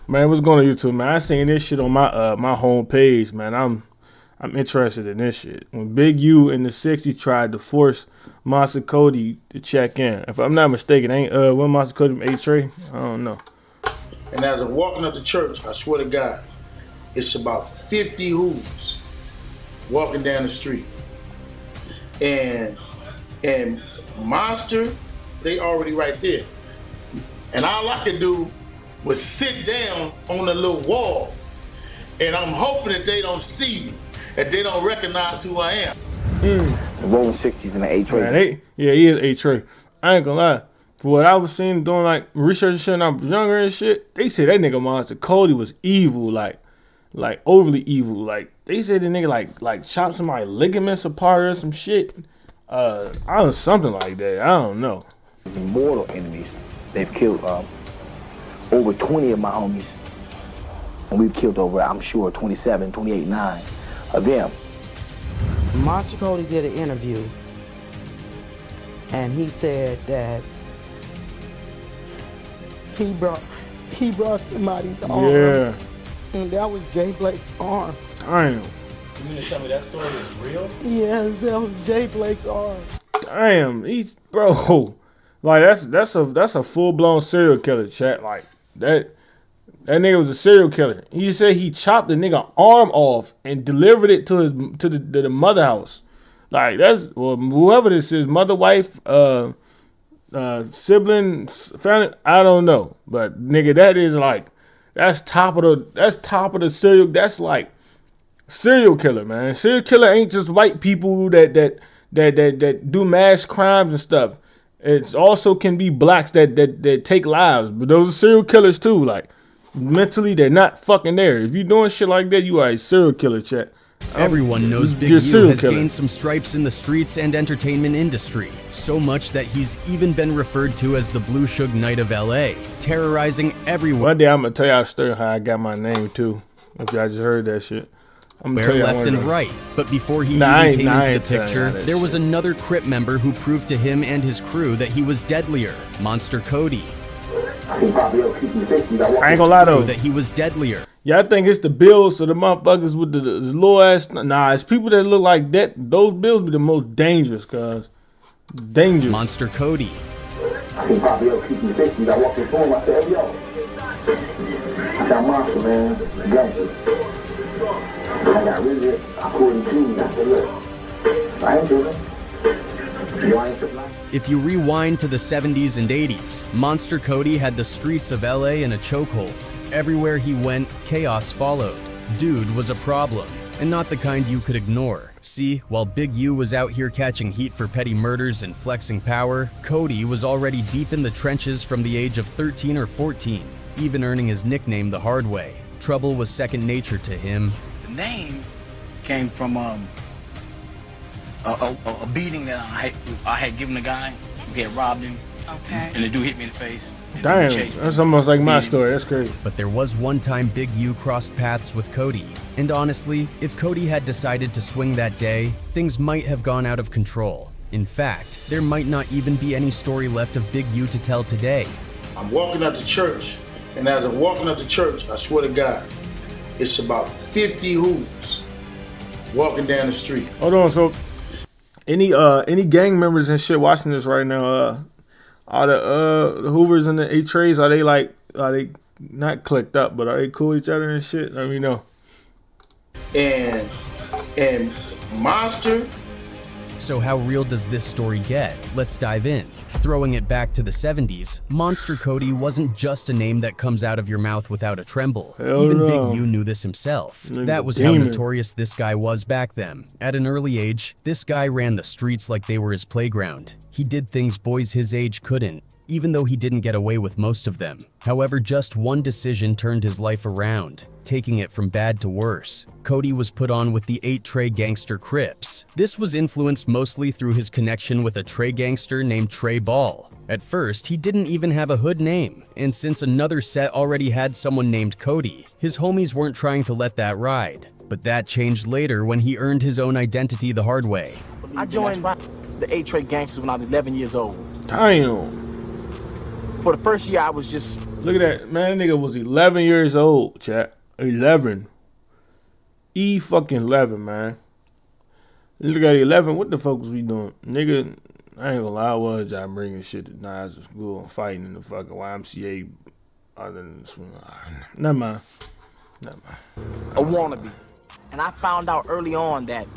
Man, what's going on YouTube, man? I seen this shit on my home page, man. I'm interested in this shit. When Big U in the '60s tried to force Monster Kody to check in. If I'm not mistaken, ain't when Monster Kody from A-Tray? I don't know. And as I'm walking up to church, I swear to God, it's about 50 hooves walking down the street. And Monster, they already right there. And all I could do was sit down on the little wall. And I'm hoping that they don't see me, that they don't recognize who I am. The rolling 60s in the A-Tray. Yeah, he is A-Tray. I ain't gonna lie. For what I was seeing, doing like research and shit when I was younger and shit, they said that nigga Monster Kody was evil, like overly evil. Like they said the nigga like chopped somebody's ligaments apart or some shit. I was something like that. I don't know. Mortal enemies. They've killed over 20 of my homies. And we've killed over, I'm sure, 27, 28, 9 of them. Monster Kody did an interview, and he said that he brought somebody's arm. Yeah. And that was Jay Blake's arm. Damn. You mean to tell me that story is real? Yes, that was Jay Blake's arm. Damn, he's bro. Like that's a full blown serial killer, chat. Like that nigga was a serial killer. He said he chopped the nigga arm off and delivered it to the mother house. Like that's whoever this is, mother, wife, sibling, family. I don't know, but nigga, that is like that's top of the serial. That's like serial killer, man. Serial killer ain't just white people that do mass crimes and stuff. It also can be blacks that take lives, but those are serial killers too. Like mentally, they're not fucking there. If you're doing shit like that, you are a serial killer, chat. Everyone knows Big U has gained some stripes in the streets and entertainment industry, so much that he's even been referred to as the Blue Suge Knight of LA, terrorizing everyone. One day I'm gonna tell y'all a story how I got my name too. If y'all just heard that shit. I'm gonna tell you left and right. But before he even came into the picture, there was another Crip member who proved to him and his crew that he was deadlier, Monster Kody. I ain't gonna lie though. That he was deadlier. Yeah, I think it's the bills of the motherfuckers with the little ass. Nah, it's people that look like that. Those bills be the most dangerous, cuz. Dangerous. Monster Kody. I think Bobby L keep me safety. I walked in for him. I said, yo. I got Monster, man. Gangster. I got really according to me. I said, look, I ain't doing it. If you rewind to the 70s and 80s, Monster Kody had the streets of LA in a chokehold. Everywhere he went, chaos followed. Dude was a problem, and not the kind you could ignore. See, while Big U was out here catching heat for petty murders and flexing power, Kody was already deep in the trenches from the age of 13 or 14, even earning his nickname the hard way. Trouble was second nature to him. The name came from a beating that I had given the guy who had robbed him. Okay. And the dude hit me in the face. Damn, that's almost like my story. That's crazy. But there was one time Big U crossed paths with Kody. And honestly, if Kody had decided to swing that day, things might have gone out of control. In fact, there might not even be any story left of Big U to tell today. I'm walking up to church, and as I'm walking up to church, I swear to God, it's about 50 hooves walking down the street. Hold on, so any gang members and shit watching this right now, are the Hoovers and the A-Trays, are they not clicked up, but are they cool with each other and shit? Let me know. And Monster. So how real does this story get? Let's dive in. Throwing it back to the 70s, Monster Kody wasn't just a name that comes out of your mouth without a tremble. Even Big U knew this himself. That was how notorious this guy was back then. At an early age, this guy ran the streets like they were his playground. He did things boys his age couldn't, even though he didn't get away with most of them. However, just one decision turned his life around, taking it from bad to worse. Kody was put on with the 8-Tray gangster Crips. This was influenced mostly through his connection with a Tray gangster named Trey Ball. At first, he didn't even have a hood name, and since another set already had someone named Kody, his homies weren't trying to let that ride. But that changed later when he earned his own identity the hard way. I joined the 8-Tray gangsters when I was 11 years old. Damn. For the first year, I was just Look at that, man. That nigga was 11 years old, chat. 11. Fucking 11, man. Look at 11. What the fuck was we doing? Nigga, I ain't gonna lie, I was just bringing shit to Nas to school and fighting in the fucking YMCA. Other than this one. Never mind. A wannabe. And I found out early on that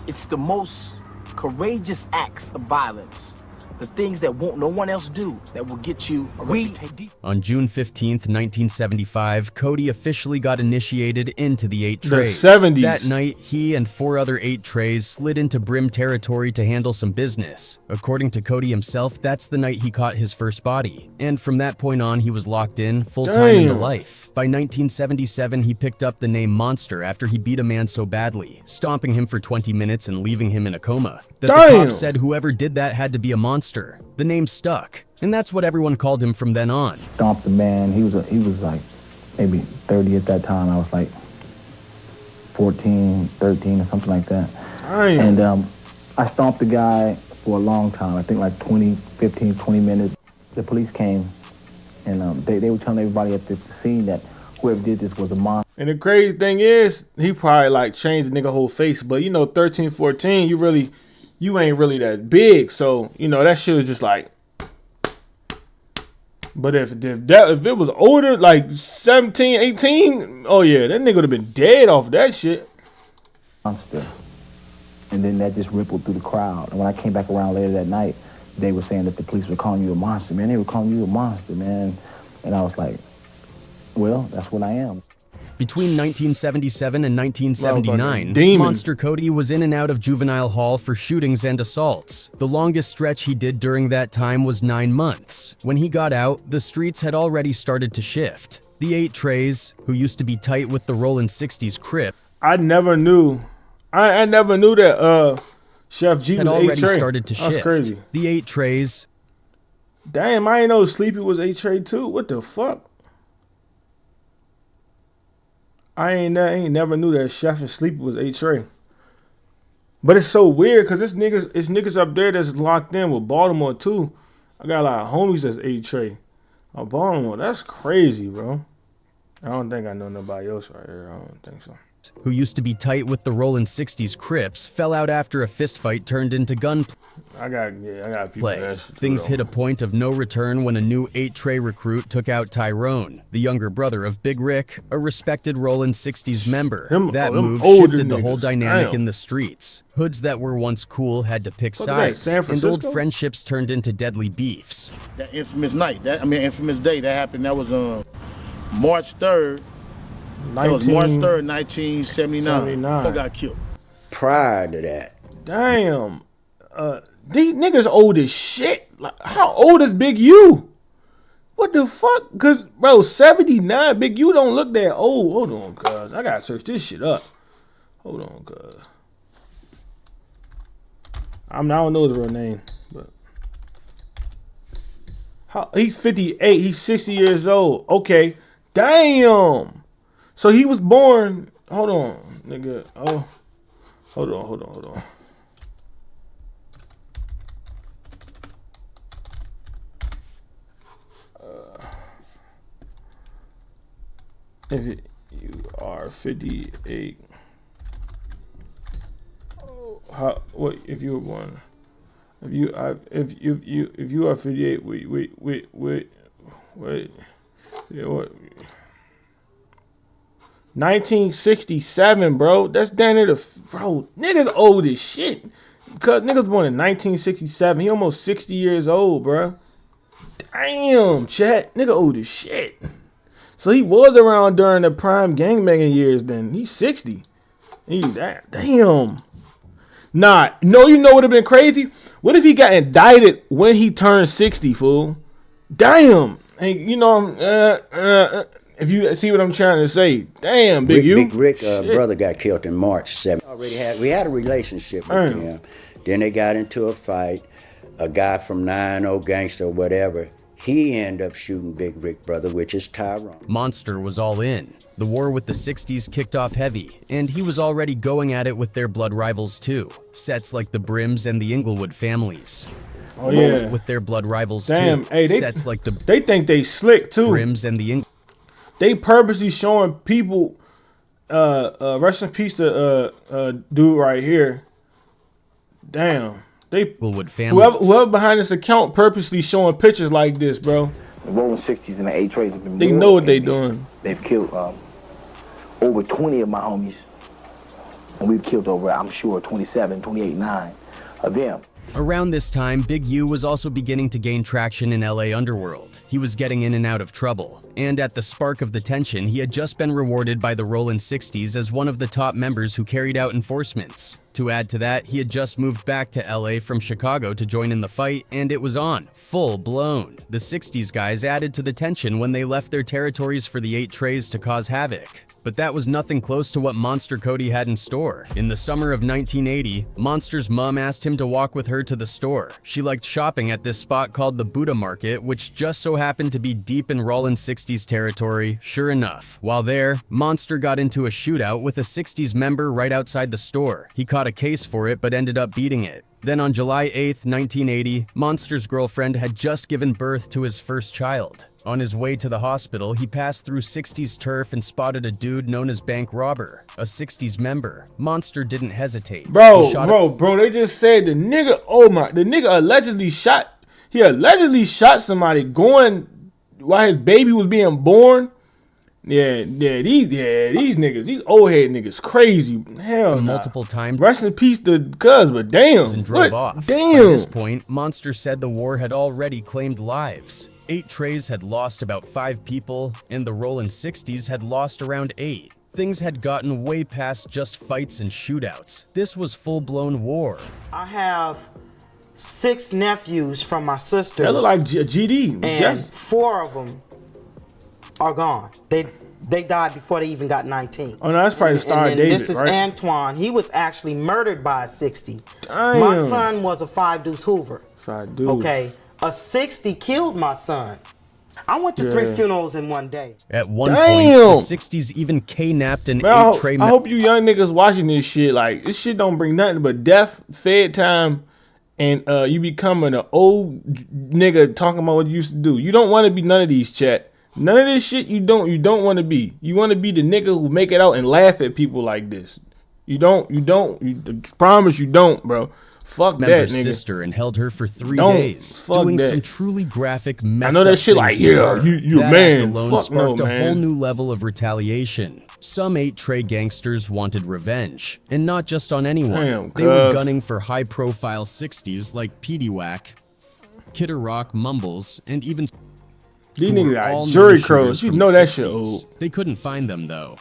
it's the most courageous acts of violence, the things that no one else do, that will get you a reputation. On June 15th, 1975, Kody officially got initiated into the 8 The Trays. 70s. That night, he and 4 other 8 Trays slid into Brim territory to handle some business. According to Kody himself, that's the night he caught his first body. And from that point on, he was locked in, full-time into life. By 1977, he picked up the name Monster after he beat a man so badly, stomping him for 20 minutes and leaving him in a coma, that the cops said whoever did that had to be a monster. The name stuck, and that's what everyone called him from then on. Stomped the man. He was like maybe 30 at that time. I was like 14, 13 or something like that. And I stomped the guy for a long time. I think like 15, 20 minutes. The police came, and they were telling everybody at the scene that whoever did this was a monster. And the crazy thing is, he probably like changed the nigga whole face. But you know, 13, 14, you ain't really that big, so you know that shit was just like. But if it was older, like 17, 18, oh yeah, that nigga would have been dead off that shit. Monster. And then that just rippled through the crowd. And when I came back around later that night, they were saying that the police were calling you a monster, man. They were calling you a monster, man. And I was like, well, that's what I am. Between 1977 and 1979, Monster Kody was in and out of juvenile hall for shootings and assaults. The longest stretch he did during that time was 9 months. When he got out, the streets had already started to shift. The 8 Trays, who used to be tight with the Rollin' 60s Crip, I never knew that Chef G had was already 8 Tray. started to shift. That's crazy. The 8 Trays. Damn, I ain't know Sleepy was 8 Tray too. What the fuck? I ain't never knew that Chef and Sleepy was 8 Tray. But it's so weird because it's niggas up there that's locked in with Baltimore too. I got a lot of homies that's 8 Tray. Oh, Baltimore, that's crazy, bro. I don't think I know nobody else right here. I don't think so. Who used to be tight with the Rollin' 60s Crips, fell out after a fistfight turned into gunplay. I got people that shit Things too, hit a point of no return when a new 8 Tray recruit took out Tyrone, the younger brother of Big Rick, a respected Rollin' 60s member. That move shifted the whole dynamic in the streets. Hoods that were once cool had to pick sides, and old friendships turned into deadly beefs. That infamous night, infamous day that happened, that was March 3rd. That was March 3rd, 1979. Who got killed? Prior to that. Damn. These niggas old as shit. Like, how old is Big U? What the fuck? Cause bro, 79. Big U don't look that old. Hold on, cuz. I gotta search this shit up. Hold on, cuz. I don't know his real name, but he's 58. He's 60 years old. Okay. Damn. So he was born. Hold on, nigga. Oh, hold on. If you are 58, what if you were born? If you are 58, wait. Yeah, what? 1967, bro. That's down there bro. Niggas old as shit. Cause niggas born in 1967. He almost 60 years old, bro. Damn, chat. Nigga old as shit. So he was around during the prime gangbanging years then. He's 60. Damn. Nah, no, you know what would have been crazy? What if he got indicted when he turned 60, fool? Damn. And you know, if you see what I'm trying to say. Damn, Big U. Big Rick brother got killed in March 7th. We had a relationship with him. Then they got into a fight. A guy from 9-0 Gangster or whatever, he ended up shooting Big Rick brother, which is Tyrone. Monster was all in. The war with the 60s kicked off heavy, and he was already going at it with their blood rivals too. Sets like the Brims and the Inglewood families. Oh yeah. with their blood rivals Damn, too. hey, Sets like the they think they slick too. Brims and the They purposely showing people. Rest in peace to dude right here. Damn, they Inglewood families. whoever behind this account purposely showing pictures like this, bro. The rolling 60s and the 8 trays have been They more know what they than doing. They've killed over 20 of my homies. And we've killed over, I'm sure, 27, 28, 9 of them. Around this time, Big U was also beginning to gain traction in LA underworld. He was getting in and out of trouble, and at the spark of the tension, he had just been rewarded by the Rollin' 60s as one of the top members who carried out enforcements. To add to that, he had just moved back to LA from Chicago to join in the fight, and it was on, full blown. The 60s guys added to the tension when they left their territories for the 8 trays to cause havoc. But that was nothing close to what Monster Kody had in store. In the summer of 1980, Monster's mom asked him to walk with her to the store. She liked shopping at this spot called the Buddha Market, which just so happened to be deep in Rollin' 60s territory. Sure enough, while there, Monster got into a shootout with a 60s member right outside the store. He caught a case for it but ended up beating it. Then on July 8th, 1980, Monster's girlfriend had just given birth to his first child. On his way to the hospital, he passed through 60s turf and spotted a dude known as Bank Robber, a 60s member. Monster didn't hesitate. Bro, they just said the nigga allegedly shot, he allegedly shot somebody going while his baby was being born. These niggas, these old head niggas crazy. Hell multiple times. Rest in peace to Cuz, but damn. And drove off. Damn. By this point, Monster said the war had already claimed lives. 8 trays had lost about 5 people, and the Rollin' 60s had lost around 8. Things had gotten way past just fights and shootouts. This was full-blown war. I have 6 nephews from my sisters. That look like GD. And 4 of them are gone. They died before they even got 19. Oh no, that's probably Star David, this is right? Antoine. He was actually murdered by a 60. Damn. My son was a 5 deuce Hoover. 5 deuce. Okay. A 60 killed my son. I went to 3 funerals in one day. At one point, the 60s even K-napped an 8-tray. I hope you young niggas watching this shit. Like, this shit don't bring nothing but death, fed time, and you becoming an old nigga talking about what you used to do. You don't want to be none of these, chat. None of this shit you don't want to be. You want to be the nigga who make it out and laugh at people like this. You promise you don't, bro. Fuck that, nigga. Sister and held her for 3 days, doing some truly graphic, messed I know that up shit like, things to yeah, her. you that man. Act alone Fuck sparked no, a man. whole new level of retaliation. Some 8-tray gangsters wanted revenge, and not just on anyone. Damn, they were gunning for high-profile 60s like Petey Whack, Kidder Rock, Mumbles, and even these niggas got jury crows. You know that shit old. They couldn't find them though.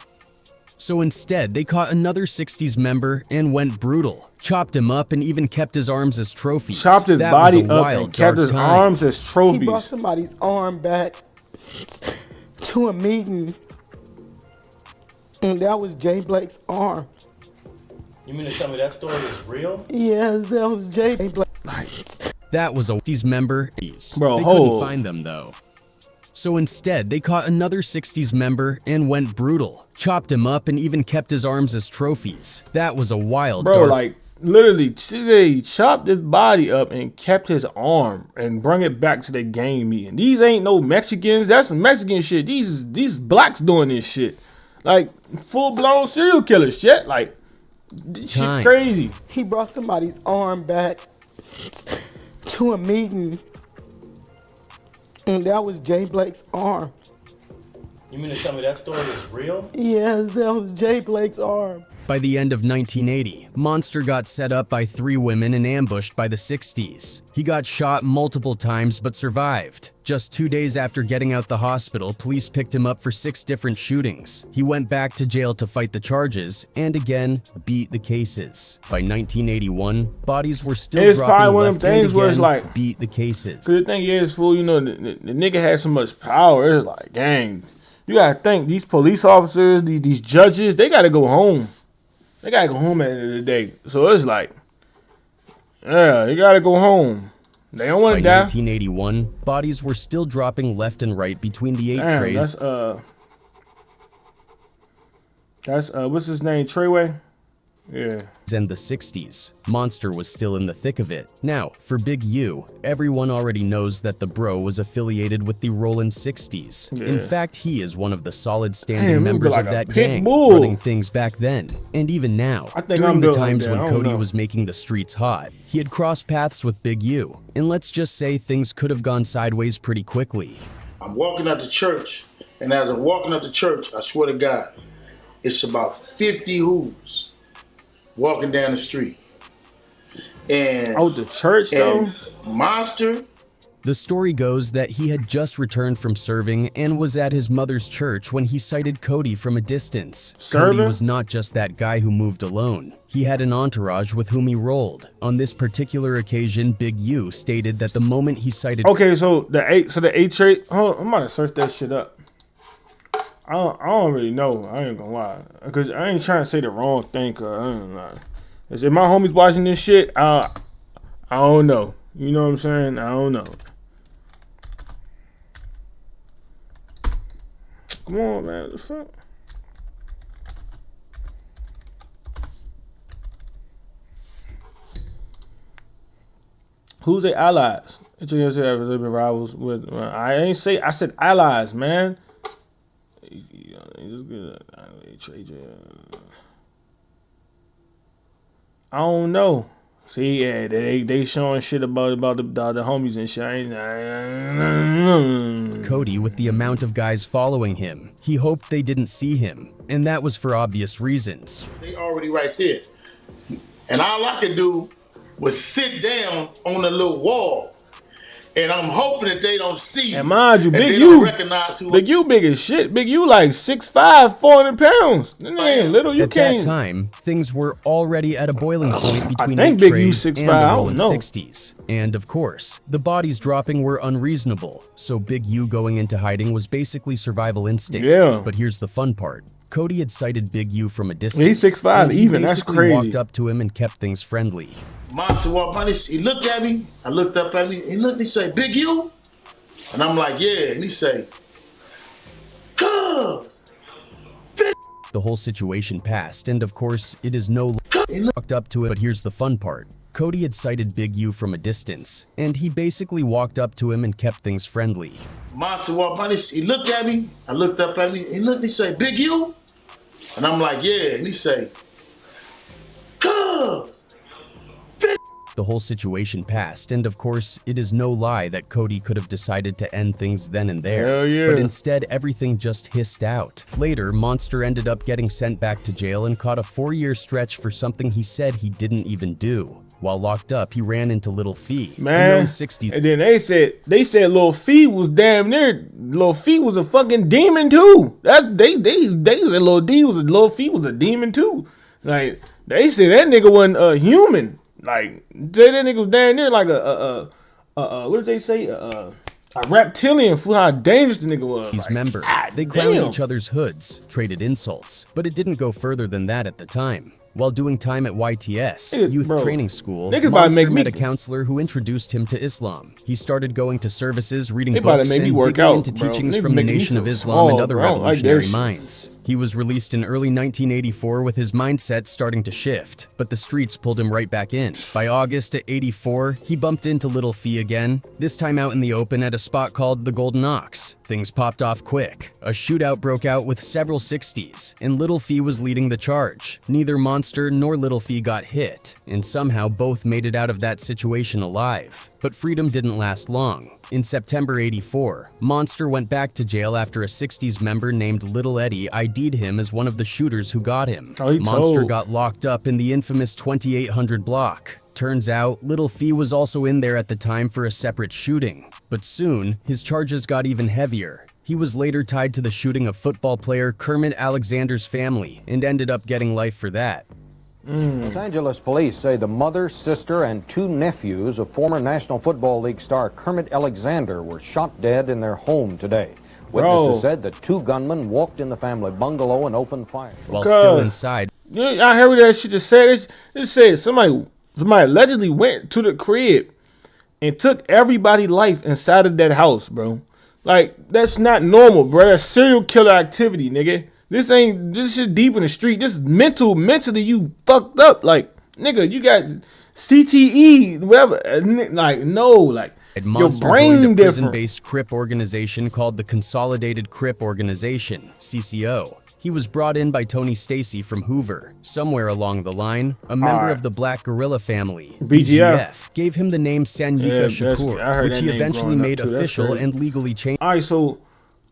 So instead, they caught another 60s member and went brutal. Chopped him up and even kept his arms as trophies. Chopped his that body was a up wild, and kept his dark time. arms as trophies. He brought somebody's arm back to a meeting. And that was Jay Blake's arm. You mean to tell me that story is real? Yes, that was Jay Blake. That was a 60s member. Bro, they couldn't find them though. So instead, they caught another 60s member and went brutal. Chopped him up and even kept his arms as trophies. That was a wild, bro, dark... like, literally, they chopped his body up and kept his arm and brung it back to the gang meeting. These ain't no Mexicans. That's some Mexican shit. These blacks doing this shit. Like, full-blown serial killer shit. Like, this shit crazy. He brought somebody's arm back to a meeting. And that was Jay Blake's arm. You mean to tell me that story is real? Yes, that was Jay Blake's arm. By the end of 1980, Monster got set up by 3 women and ambushed by the 60s. He got shot multiple times but survived. Just 2 days after getting out the hospital, police picked him up for 6 different shootings. He went back to jail to fight the charges and again beat the cases. By 1981, bodies were still dropping left and again, where it's like, beat the cases. Cause the thing is, fool, you know, the nigga had so much power. It's like, dang, you gotta think these police officers, these judges, they gotta go home. They gotta go home at the end of the day. So it's like, yeah, they gotta go home. They don't want to die. By 1981, bodies were still dropping left and right between the 8 trays. That's what's his name? Treyway? Yeah. And the 60s, Monster was still in the thick of it. Now, for Big U, everyone already knows that the bro was affiliated with the Rollin' 60s. Yeah. In fact, he is one of the solid standing members like of that pit gang, bull. running things back then, and even now. I think During I'm the built like times that. when I don't Kody know. was making the streets hot, he had crossed paths with Big U, and let's just say things could have gone sideways pretty quickly. I'm walking out the church, and as I'm walking out the church, I swear to God, it's about 50 Hoovers walking down the street. And Out the church though? and Monster, The story goes that he had just returned from serving and was at his mother's church when he sighted Kody from a distance. Serving? Kody was not just that guy who moved alone. He had an entourage with whom he rolled. On this particular occasion, Big U stated that the moment he sighted Okay, so the eight trait. Hold on, I'm about to search that shit up. I don't really know. I ain't gonna lie, cause I ain't trying to say the wrong thing. Cause I don't know. If my homies watching this shit, I don't know. You know what I'm saying? I don't know. Come on, man. What the fuck? Who's their allies? Rivals with. I ain't say. I said allies, man. I don't know. See, yeah, they showing shit about the homies and shit. Kody with the amount of guys following him. He hoped they didn't see him, and that was for obvious reasons. they already right there. And all I could do was sit down on a little wall. And I'm hoping that they don't see And mind you, and Big they U, don't recognize who Big U big as shit. Big U like 6'5", 400 pounds. That ain't little. You At can't. that time, things were already at a boiling point between think eight Big U trays 6'5", and the I don't Rollin' know. 60s. And of course, the bodies dropping were unreasonable, so Big U going into hiding was basically survival instinct. Yeah. But here's the fun part. Kody had sighted Big U from a distance. He's 6'5", and he even. That's basically crazy. walked up to him and kept things friendly. Monster walked by. He looked at me. I looked up at me. He looked. He said, "Big U," and I'm like, "Yeah." And he said, "Cuz." The whole situation passed, and of course, it is no walked up to it. But here's the fun part. Kody had sighted Big U from a distance, and he basically walked up to him and kept things friendly. Monster walked by. He looked at me. I looked up at me. He looked. He said, "Big U," and I'm like, "Yeah." And he said, "Cuz." The whole situation passed, and of course, it is no lie that Kody could have decided to end things then and there. Hell yeah. But instead, everything just hissed out. Later, Monster ended up getting sent back to jail and caught a 4-year stretch for something he said he didn't even do. While locked up, he ran into Lil Fee, a Man, known 60s. and then they said Lil Fee was damn near. Lil Fee was a fucking demon too. That they said Lil Fee was a demon too. Like they said that nigga wasn't a human. Like that nigga was damn near like what did they say? A reptilian for how dangerous the nigga was. He's Like, member. God They clowned damn. each other's hoods, traded insults, but it didn't go further than that at the time. While doing time at YTS, Nigga, youth bro, training school, niggas about to Monster make me- met a counselor who introduced him to Islam. He started going to services, reading They about to books, make me and work digging out, into bro. teachings Niggas from the making me Nation of feel Islam and small, other bro. I don't like that revolutionary shit. minds. He was released in early 1984 with his mindset starting to shift, but the streets pulled him right back in. By August of '84, he bumped into Lil Fee again, this time out in the open at a spot called the Golden Ox. Things popped off quick. A shootout broke out with several 60s, and Lil Fee was leading the charge. Neither Monster nor Lil Fee got hit, and somehow both made it out of that situation alive. But freedom didn't last long. In September '84, Monster went back to jail after a 60s member named Little Eddie ID'd him as one of the shooters who got him. Oh, he Monster told. got locked up in the infamous 2800 block. Turns out, Little Fee was also in there at the time for a separate shooting. But soon, his charges got even heavier. He was later tied to the shooting of football player Kermit Alexander's family and ended up getting life for that. Los Angeles police say the mother, sister, and 2 nephews of former National Football League star Kermit Alexander were shot dead in their home today. Witnesses said the 2 gunmen walked in the family bungalow and opened fire. While still inside, I heard what that shit just said. It said somebody allegedly went to the crib and took everybody's life inside of that house, bro. Like, that's not normal, bro. That's serial killer activity, nigga. This shit deep in the street. This mentally you fucked up. Like, nigga, you got CTE, whatever. Like, no, like, Monster your brain joined a different. prison-based Crip organization called the Consolidated Crip Organization, CCO. He was brought in by Tony Stacy from Hoover. Somewhere along the line, a member of the Black Gorilla family, BGF, gave him the name Sanyika Shakur, which he eventually made official and legally changed. All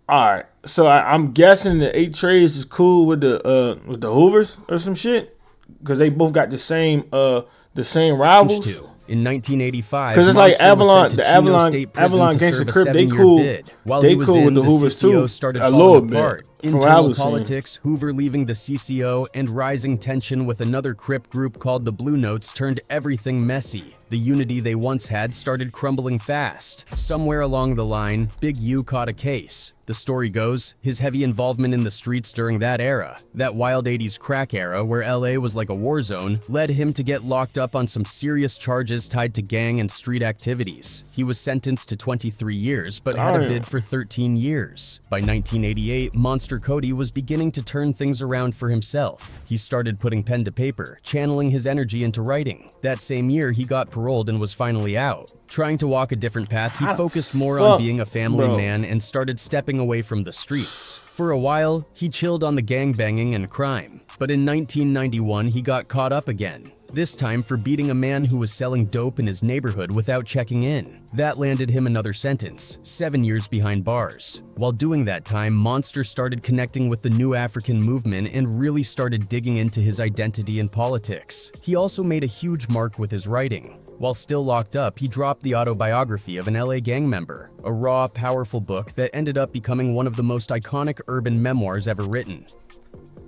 right. So I'm guessing the 8 Trays is cool with the Hoovers or some shit, because they both got the same rivals. In 1985, because it's like Avalon, the Avalon Gangster Crip, they cool. While they he was cool in, with the Hoovers too. Started a falling little apart. bit. Internal politics, Hoover leaving the CCO, and rising tension with another Crip group called the Blue Notes turned everything messy. The unity they once had started crumbling fast. Somewhere along the line, Big U caught a case. The story goes, his heavy involvement in the streets during that era, that wild 80s crack era where LA was like a war zone, led him to get locked up on some serious charges tied to gang and street activities. He was sentenced to 23 years, but had a bid for 13 years. By 1988, Monster Kody was beginning to turn things around for himself. He started putting pen to paper, channeling his energy into writing. That same year, he got paroled and was finally out. Trying to walk a different path, he focused more on being a family man and started stepping away from the streets. For a while, he chilled on the gangbanging and crime. But in 1991, he got caught up again. This time for beating a man who was selling dope in his neighborhood without checking in. That landed him another sentence, 7 years behind bars. While doing that time, Monster started connecting with the New African movement and really started digging into his identity and politics. He also made a huge mark with his writing. While still locked up, he dropped the autobiography of an LA gang member, a raw, powerful book that ended up becoming one of the most iconic urban memoirs ever written.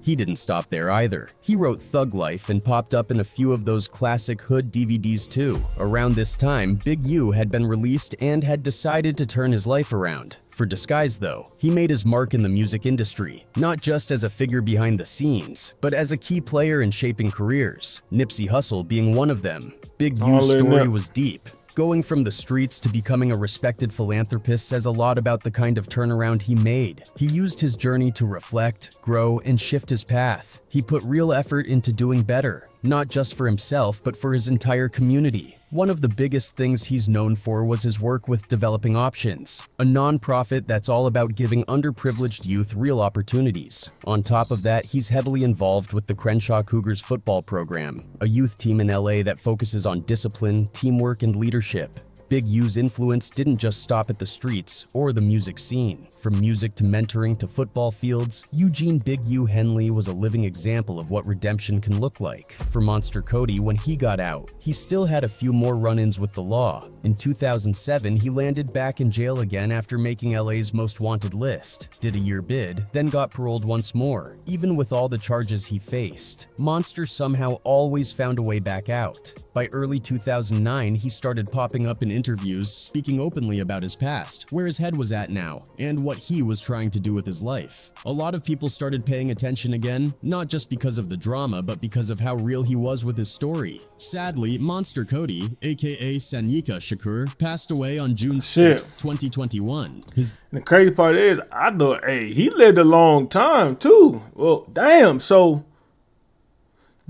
He didn't stop there either. He wrote Thug Life and popped up in a few of those classic hood DVDs too. Around this time, Big U had been released and had decided to turn his life around. For Disguise though, he made his mark in the music industry, not just as a figure behind the scenes, but as a key player in shaping careers, Nipsey Hussle being one of them. Big U's story was deep. Going from the streets to becoming a respected philanthropist says a lot about the kind of turnaround he made. He used his journey to reflect, grow, and shift his path. He put real effort into doing better, not just for himself, but for his entire community. One of the biggest things he's known for was his work with Developing Options, a nonprofit that's all about giving underprivileged youth real opportunities. On top of that, he's heavily involved with the Crenshaw Cougars football program, a youth team in LA that focuses on discipline, teamwork, and leadership. Big U's influence didn't just stop at the streets or the music scene. From music to mentoring to football fields, Eugene Big U Henley was a living example of what redemption can look like. For Monster Kody, when he got out, he still had a few more run-ins with the law. In 2007, he landed back in jail again after making LA's most wanted list, did a year bid, then got paroled once more. Even with all the charges he faced, Monster somehow always found a way back out. By early 2009, he started popping up in interviews, speaking openly about his past, where his head was at now, and what he was trying to do with his life. A lot of people started paying attention again, not just because of the drama, but because of how real he was with his story. Sadly, Monster Kody, aka Sanyika Shakur, passed away on June 6, 2021. The crazy part is, I thought, hey, he lived a long time too. Well, damn, so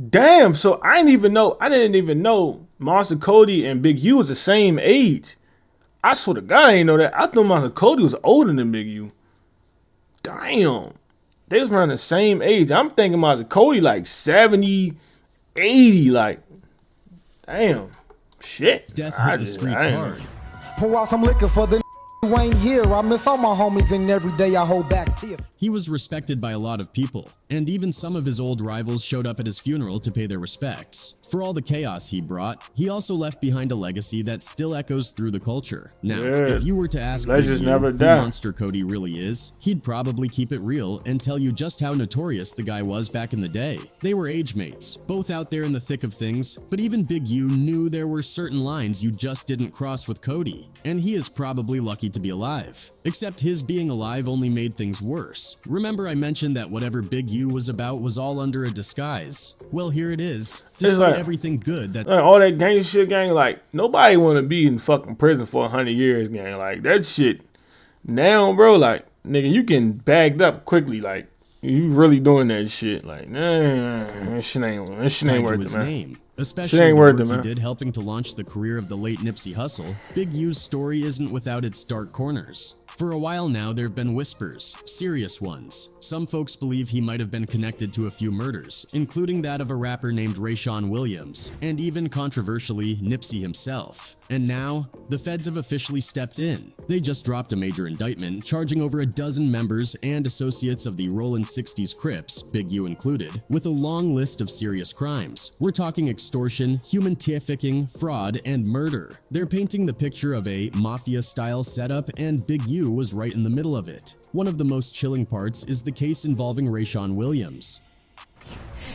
I didn't even know Monster Kody and Big U was the same age. I swear to God, I didn't know that. I thought Monster Kody was older than Big U. Damn. They was around the same age. I'm thinking Monster Kody like 70, 80, like, damn. Shit. Death hit the streets hard. Pour out some liquor for the who ain't here. I miss all my homies and every day I hold back tears. He was respected by a lot of people, and even some of his old rivals showed up at his funeral to pay their respects. For all the chaos he brought, he also left behind a legacy that still echoes through the culture. Now, if you were to ask Big U who Monster Kody really is, he'd probably keep it real and tell you just how notorious the guy was back in the day. They were age mates, both out there in the thick of things, but even Big U knew there were certain lines you just didn't cross with Kody, and he is probably lucky to be alive. Except his being alive only made things worse. Remember I mentioned that whatever Big U was about was all under a disguise? Well, here it is. Despite everything good that all that gang shit, gang, like, nobody want to be in fucking prison for 100 years, gang. Like, that shit now, bro, like, nigga, you getting bagged up quickly. Like, You really doing that shit. Like, nah, that shit ain't worth it, man. Name, especially the work he did helping to launch the career of the late Nipsey Hussle, Big U's story isn't without its dark corners. For a while now, there have been whispers, serious ones. Some folks believe he might have been connected to a few murders, including that of a rapper named Rayshawn Williams, and even controversially, Nipsey himself. And now, the feds have officially stepped in. They just dropped a major indictment, charging over a dozen members and associates of the Rollin' 60s Crips, Big U included, with a long list of serious crimes. We're talking extortion, human trafficking, fraud, and murder. They're painting the picture of a mafia-style setup, and Big U was right in the middle of it. One of the most chilling parts is the case involving Rayshawn Williams.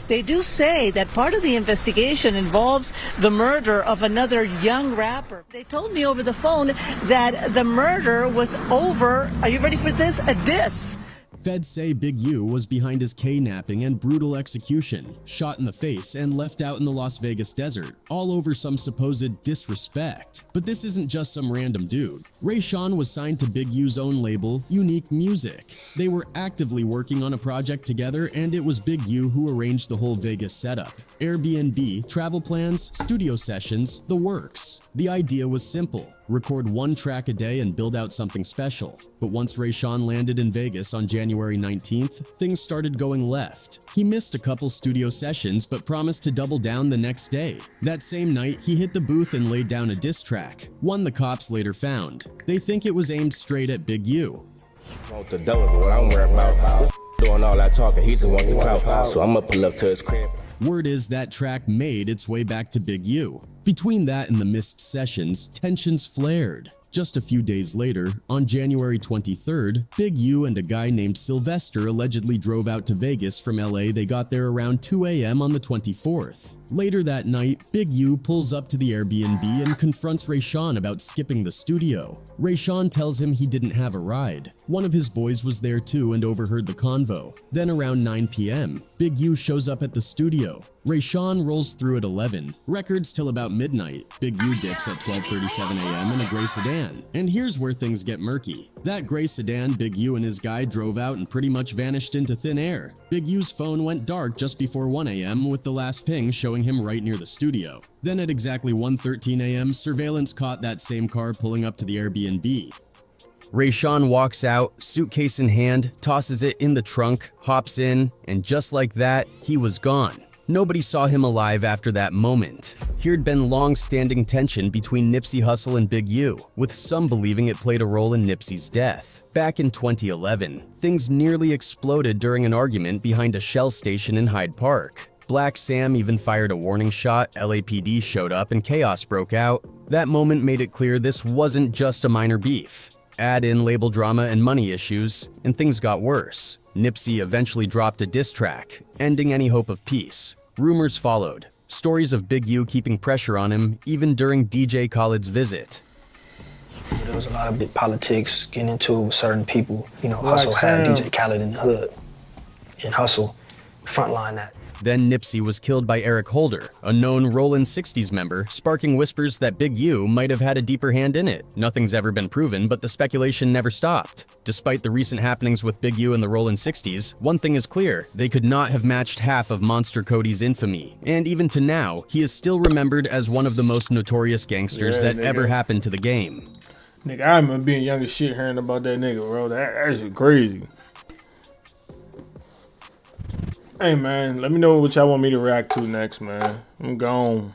They do say that part of the investigation involves the murder of another young rapper. They told me over the phone that the murder was over, are you ready for this? A diss. Feds say Big U was behind his kidnapping and brutal execution, shot in the face and left out in the Las Vegas desert, all over some supposed disrespect. But this isn't just some random dude. Rayshawn was signed to Big U's own label, Unique Music. They were actively working on a project together, and it was Big U who arranged the whole Vegas setup. Airbnb, travel plans, studio sessions, the works. The idea was simple. Record one track a day and build out something special. But once Rayshawn landed in Vegas on January 19th, things started going left. He missed a couple studio sessions but promised to double down the next day. That same night, he hit the booth and laid down a diss track, one the cops later found. They think it was aimed straight at Big U. Want the dough, but what I'm worried about doing all that talking, he just want the clout, so I'ma pull up to his crib. Word is that track made its way back to Big U. Between that and the missed sessions, tensions flared. Just a few days later, on January 23rd, Big U and a guy named Sylvester allegedly drove out to Vegas from LA. They got there around 2 a.m. on the 24th. Later that night, Big U pulls up to the Airbnb and confronts Rayshawn about skipping the studio. Rayshawn tells him he didn't have a ride. One of his boys was there too and overheard the convo. Then around 9 p.m., Big U shows up at the studio. Rayshawn rolls through at 11, records till about midnight. Big U dips at 12:37 a.m. in a gray sedan. And here's where things get murky. That gray sedan Big U and his guy drove out and pretty much vanished into thin air. Big U's phone went dark just before 1 a.m. with the last ping showing him right near the studio. Then at exactly 1:13 a.m., surveillance caught that same car pulling up to the Airbnb. Rayshawn walks out, suitcase in hand, tosses it in the trunk, hops in, and just like that, he was gone. Nobody saw him alive after that moment. Here'd been long-standing tension between Nipsey Hussle and Big U, with some believing it played a role in Nipsey's death. Back in 2011, things nearly exploded during an argument behind a Shell station in Hyde Park. Black Sam even fired a warning shot, LAPD showed up, and chaos broke out. That moment made it clear this wasn't just a minor beef. Add in label drama and money issues, and things got worse. Nipsey eventually dropped a diss track, ending any hope of peace. Rumors followed, stories of Big U keeping pressure on him even during DJ Khaled's visit. There was a lot of big politics getting into it with certain people. You know, Hussle had DJ Khaled in the hood, and Hussle frontline that. Then Nipsey was killed by Eric Holder, a known Rollin' 60s member, sparking whispers that Big U might have had a deeper hand in it. Nothing's ever been proven, but the speculation never stopped. Despite the recent happenings with Big U and the Rollin' 60s, one thing is clear, they could not have matched half of Monster Kody's infamy. And even to now, he is still remembered as one of the most notorious gangsters that ever happened to the game. Nigga, I remember being young as shit hearing about that nigga, bro. That's crazy. Hey, man, let me know what y'all want me to react to next, man. I'm gone.